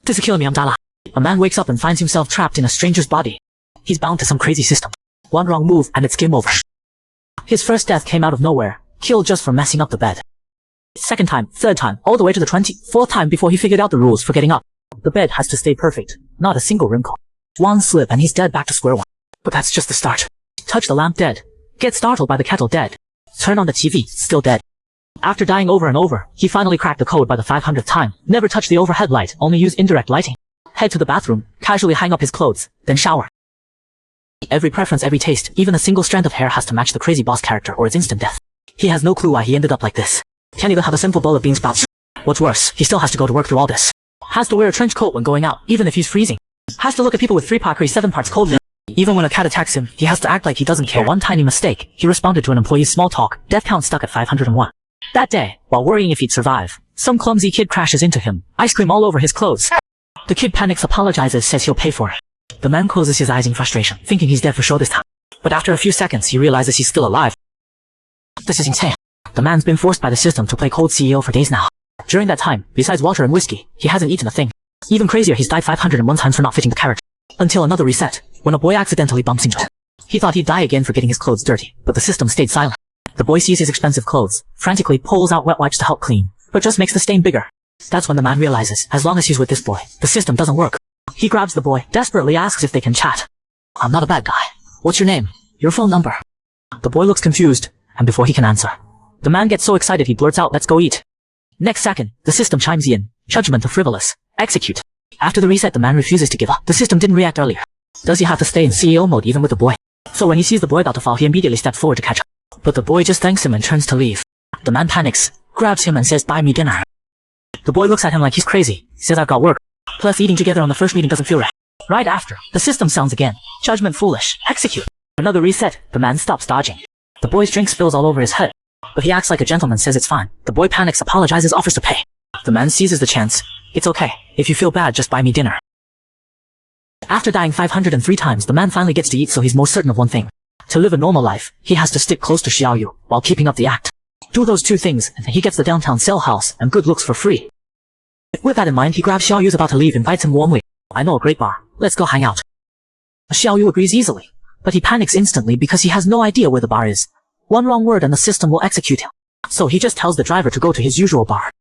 This is killing me, Amdala. A man wakes up and finds himself trapped in a stranger's body. He's bound to some crazy system. One wrong move and it's game over. His first death came out of nowhere, killed just for messing up the bed. Second time, third time, all the way to the 24th time before he figured out the rules for getting up. The bed has to stay perfect, not a single wrinkle. One slip and he's dead back to square one. But that's just the start. Touch the lamp, dead. Get startled by the kettle, dead. Turn on the TV, still dead. After dying over and over, he finally cracked the code by the 500th time. Never touch the overhead light, only use indirect lighting. Head to the bathroom, casually hang up his clothes, then shower. Every preference, every taste, even a single strand of hair has to match the crazy boss character or it's instant death. He has no clue why he ended up like this. Can't even have a simple bowl of bean sprouts. What's worse, he still has to go to work through all this. Has to wear a trench coat when going out, even if he's freezing. Has to look at people with 3 pakri 7 parts cold. Even when a cat attacks him, he has to act like he doesn't care. For one tiny mistake, he responded to an employee's small talk, death count stuck at 501. That day, while worrying if he'd survive, some clumsy kid crashes into him, ice cream all over his clothes. The kid panics, apologizes, says he'll pay for it. The man closes his eyes in frustration, thinking he's dead for sure this time. But after a few seconds, he realizes he's still alive. This is insane. The man's been forced by the system to play cold CEO for days now. During that time, besides water and whiskey, he hasn't eaten a thing. Even crazier, he's died 501 times for not fitting the character. Until another reset, when a boy accidentally bumps into him. He thought he'd die again for getting his clothes dirty, but the system stayed silent. The boy sees his expensive clothes, frantically pulls out wet wipes to help clean, but just makes the stain bigger. That's when the man realizes, as long as he's with this boy, the system doesn't work. He grabs the boy, desperately asks if they can chat. I'm not a bad guy. What's your name? Your phone number? The boy looks confused, and before he can answer, the man gets so excited he blurts out, let's go eat. Next second, the system chimes in, judgment of frivolous, execute. After the reset, the man refuses to give up. The system didn't react earlier. Does he have to stay in CEO mode even with the boy? So when he sees the boy about to fall, he immediately steps forward to catch up. But the boy just thanks him and turns to leave. The man panics, grabs him and says, buy me dinner. The boy looks at him like he's crazy, says I've got work. Plus eating together on the first meeting doesn't feel right. Right after, the system sounds again, judgment foolish, execute. Another reset, the man stops dodging. The boy's drink spills all over his head. But he acts like a gentleman, says it's fine. The boy panics, apologizes, offers to pay. The man seizes the chance. It's okay. If you feel bad, just buy me dinner. After dying 503 times, the man finally gets to eat, so he's most certain of one thing. To live a normal life, he has to stick close to Xiaoyu, while keeping up the act. Do those 2 things, and he gets the downtown sale house, and good looks for free. With that in mind, he grabs Xiaoyu's about to leave, invites him warmly. I know a great bar. Let's go hang out. Xiaoyu agrees easily, but he panics instantly because he has no idea where the bar is. One wrong word and the system will execute him. So he just tells the driver to go to his usual bar.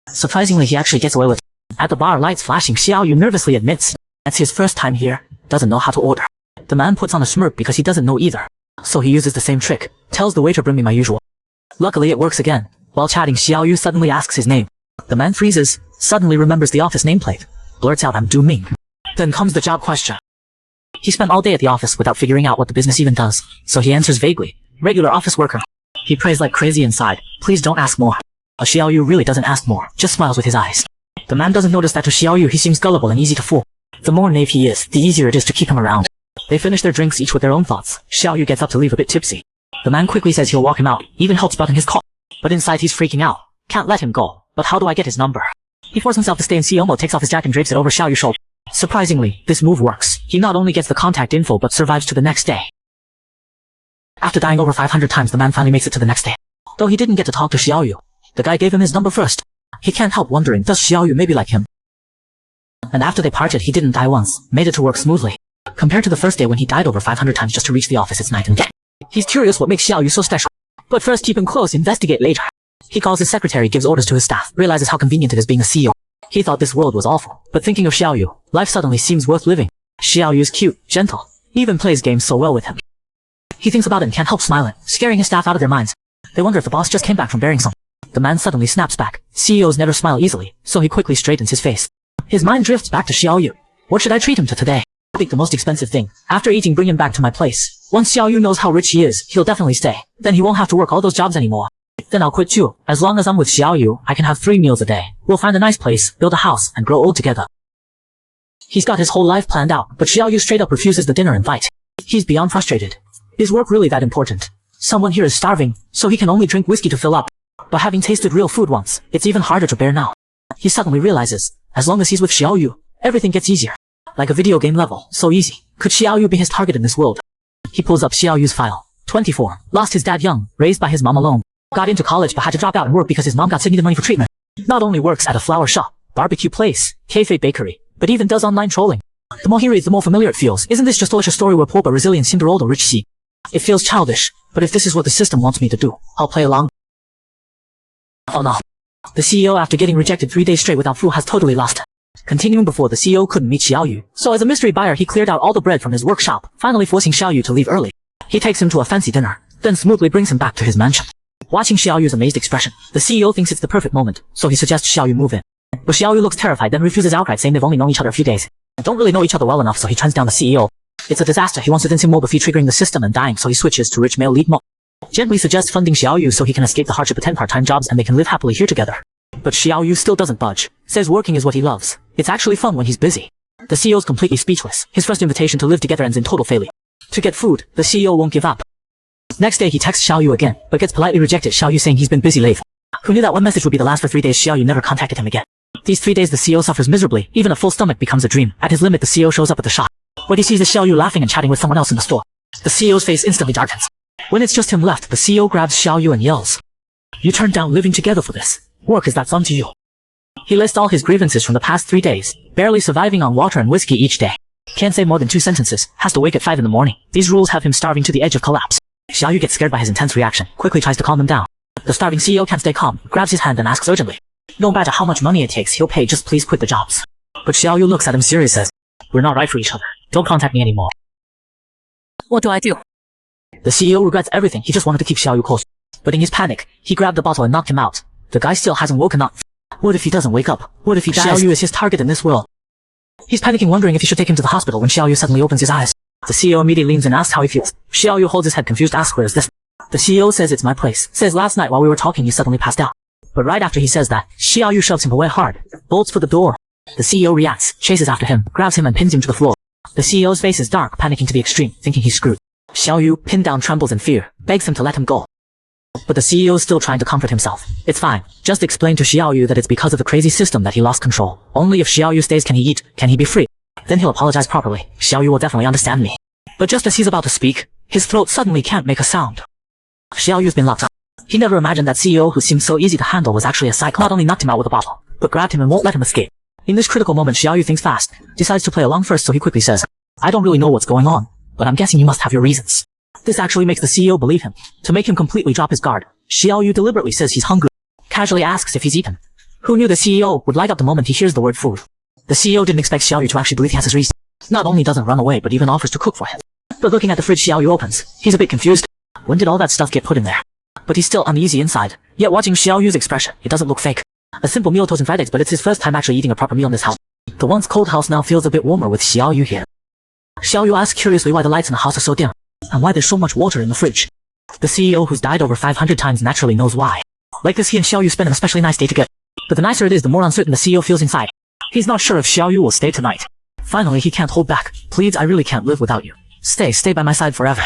Surprisingly, he actually gets away with it. At the bar, lights flashing, Xiaoyu nervously admits that's his first time here, doesn't know how to order. The man puts on a smirk because he doesn't know either. So he uses the same trick, tells the waiter bring me my usual. Luckily it works again. While chatting, Xiaoyu suddenly asks his name. The man freezes, suddenly remembers the office nameplate, blurts out I'm Du Ming. Then comes the job question. He spent all day at the office without figuring out what the business even does, so he answers vaguely, regular office worker. He prays like crazy inside, please don't ask more. Xiaoyu really doesn't ask more, just smiles with his eyes. The man doesn't notice that to Xiaoyu he seems gullible and easy to fool. The more knave he is, the easier it is to keep him around. They finish their drinks each with their own thoughts. Xiaoyu gets up to leave a bit tipsy. The man quickly says he'll walk him out, even helps button his collar. But inside he's freaking out. Can't let him go. But how do I get his number? He forces himself to stay in CEO mode, takes off his jacket and drapes it over Xiaoyu's shoulder. Surprisingly, this move works. He not only gets the contact info but survives to the next day. After dying over 500 times, the man finally makes it to the next day. Though he didn't get to talk to Xiaoyu. The guy gave him his number first. He can't help wondering, does Xiaoyu maybe like him? And after they parted, he didn't die once, made it to work smoothly. Compared to the first day when he died over 500 times just to reach the office, it's night and day. He's curious what makes Xiaoyu so special. But first keep him close, investigate later. He calls his secretary, gives orders to his staff, realizes how convenient it is being a CEO. He thought this world was awful, but thinking of Xiaoyu, life suddenly seems worth living. Xiaoyu's cute, gentle, even plays games so well with him. He thinks about it and can't help smiling, scaring his staff out of their minds. They wonder if the boss just came back from burying some. The man suddenly snaps back. CEOs never smile easily, so he quickly straightens his face. His mind drifts back to Xiaoyu. What should I treat him to today? I think the most expensive thing. After eating, bring him back to my place. Once Xiaoyu knows how rich he is, he'll definitely stay. Then he won't have to work all those jobs anymore. Then I'll quit too. As long as I'm with Xiaoyu, I can have 3 meals a day. We'll find a nice place, build a house, and grow old together. He's got his whole life planned out, but Xiaoyu straight up refuses the dinner invite. He's beyond frustrated. Is work really that important? Someone here is starving, so he can only drink whiskey to fill up. But having tasted real food once, it's even harder to bear now. He suddenly realizes, as long as he's with Xiaoyu, everything gets easier. Like a video game level, so easy. Could Xiaoyu be his target in this world? He pulls up Xiaoyu's file. 24. Lost his dad young, raised by his mom alone. Got into college but had to drop out and work because his mom got needed money for treatment. Not only works at a flower shop, barbecue place, kayfabe bakery, but even does online trolling. The more he reads, the more familiar it feels. Isn't this just a story where poor but resilient Cinderella rich see? It feels childish, but if this is what the system wants me to do, I'll play along. Oh no. The CEO, after getting rejected 3 days straight without food, has totally lost. Continuing before, the CEO couldn't meet Xiaoyu, so as a mystery buyer he cleared out all the bread from his workshop, finally forcing Xiaoyu to leave early. He takes him to a fancy dinner, then smoothly brings him back to his mansion. Watching Xiaoyu's amazed expression, the CEO thinks it's the perfect moment, so he suggests Xiaoyu move in. But Xiaoyu looks terrified, then refuses outright, saying they've only known each other a few days. Don't really know each other well enough, so he turns down the CEO. It's a disaster. He wants to dance him more, triggering the system and dying, so he switches to rich male lead mode. Gently suggests funding Xiaoyu so he can escape the hardship of 10 part-time jobs and they can live happily here together. But Xiaoyu still doesn't budge. Says working is what he loves. It's actually fun when he's busy. The CEO's completely speechless. His first invitation to live together ends in total failure. To get food, the CEO won't give up. Next day he texts Xiaoyu again, but gets politely rejected, Xiaoyu saying he's been busy lately. Who knew that one message would be the last for 3 days? Xiaoyu never contacted him again. These 3 days the CEO suffers miserably. Even a full stomach becomes a dream. At his limit, the CEO shows up at the shop. What he sees is Xiaoyu laughing and chatting with someone else in the store. The CEO's face instantly darkens. When it's just him left, the CEO grabs Xiaoyu and yells, "You turned down living together for this. Work is that fun to you?" He lists all his grievances from the past 3 days, barely surviving on water and whiskey each day. Can't say more than 2 sentences, has to wake at 5 in the morning. These rules have him starving to the edge of collapse. Xiaoyu gets scared by his intense reaction, quickly tries to calm him down. The starving CEO can't stay calm, grabs his hand and asks urgently, "No matter how much money it takes, he'll pay, just please quit the jobs." But Xiaoyu looks at him serious, says, "We're not right for each other. Don't contact me anymore." What do I do? The CEO regrets everything, he just wanted to keep Xiaoyu close. But in his panic, he grabbed the bottle and knocked him out. The guy still hasn't woken up. What if he doesn't wake up? What if he dies? Xiaoyu is his target in this world. He's panicking, wondering if he should take him to the hospital when Xiaoyu suddenly opens his eyes. The CEO immediately leans and asks how he feels. Xiaoyu holds his head confused, asks, "Where is this?" The CEO says, "It's my place." Says, "Last night while we were talking you suddenly passed out." But right after he says that, Xiaoyu shoves him away hard, bolts for the door. The CEO reacts, chases after him, grabs him and pins him to the floor. The CEO's face is dark, panicking to the extreme, thinking he's screwed. Xiaoyu, pinned down, trembles in fear, begs him to let him go. But the CEO is still trying to comfort himself. "It's fine. Just explain to Xiaoyu that it's because of the crazy system that he lost control. Only if Xiaoyu stays can he eat, can he be free. Then he'll apologize properly. Xiaoyu will definitely understand me." But just as he's about to speak, his throat suddenly can't make a sound. Xiaoyu's been locked up. He never imagined that CEO who seemed so easy to handle was actually a psycho. Not only knocked him out with a bottle, but grabbed him and won't let him escape. In this critical moment, Xiaoyu thinks fast, decides to play along first, so he quickly says, "I don't really know what's going on, but I'm guessing you must have your reasons." This actually makes the CEO believe him. To make him completely drop his guard, Xiaoyu deliberately says he's hungry, casually asks if he's eaten. Who knew the CEO would light up the moment he hears the word food? The CEO didn't expect Xiaoyu to actually believe he has his reasons. Not only doesn't run away, but even offers to cook for him. But looking at the fridge Xiaoyu opens, he's a bit confused. When did all that stuff get put in there? But he's still uneasy inside. Yet watching Xiaoyu's expression, it doesn't look fake. A simple meal, toast and fried eggs, but it's his first time actually eating a proper meal in this house. The once cold house now feels a bit warmer with Xiaoyu here. Xiaoyu asks curiously why the lights in the house are so dim, and why there's so much water in the fridge. The CEO, who's died over 500 times, naturally knows why. Like this, he and Xiaoyu spend an especially nice day together. But the nicer it is, the more uncertain the CEO feels inside. He's not sure if Xiaoyu will stay tonight. Finally, he can't hold back. Pleads, "I really can't live without you. Stay by my side forever."